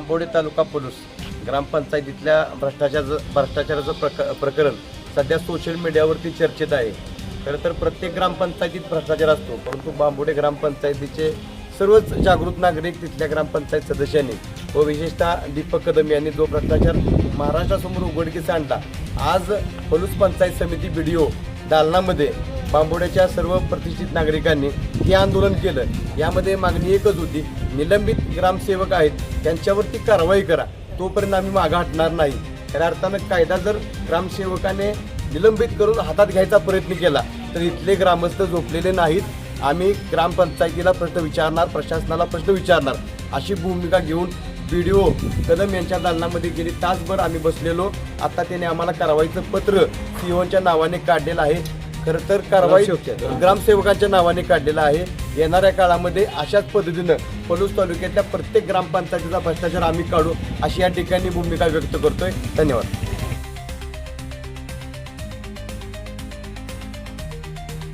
बांबोडे तालुका police ग्रामपंचायतीतल्या भ्रष्टाचाराचं प्रकरण सध्या सोशल मीडियावरती चर्चेत आहे. खरं तर प्रत्येक ग्रामपंचायतीत भ्रष्टाचार असतो, परंतु बांबोडे ग्रामपंचायतीचे सर्वच जागृत नागरिक तिथल्या ग्रामपंचायत सदस्यांनी व विशेषतः दीपक कदम यांनी जो भ्रष्टाचार महाराष्ट्रासमोर उघडकीस आणला, आज पलूस पंचायत समिती BDO दालनामध्ये बांबोड्याच्या सर्व प्रतिष्ठित नागरिकांनी हे आंदोलन केलं. यामध्ये मागणी एकच होती, निलंबित ग्रामसेवक आहेत त्यांच्यावरती कारवाई करा, तोपर्यंत आम्ही मागं हटणार नाही. खऱ्या अर्थानं कायदा जर ग्रामसेवकाने निलंबित करून हातात घ्यायचा प्रयत्न केला तर इथले ग्रामस्थ झोपलेले नाहीत. आम्ही ग्रामपंचायतीला प्रश्न विचारणार, प्रशासनाला प्रश्न विचारणार अशी भूमिका घेऊन BDO कदम यांच्या दालनामध्ये गेली तासभर आम्ही बसलेलो. आता त्याने आम्हाला कारवाईचं पत्र COच्या नावाने काढलेलं आहे. खरं तर कारवाई ग्रामसेवकांच्या नावाने काढलेलं आहे. येणाऱ्या काळामध्ये अशाच पद्धतीनं पलूस तालुक्यातल्या प्रत्येक ग्रामपंचायतीचा भ्रष्टाचार आम्ही काढू अशी या ठिकाणी भूमिका व्यक्त करतोय. धन्यवाद.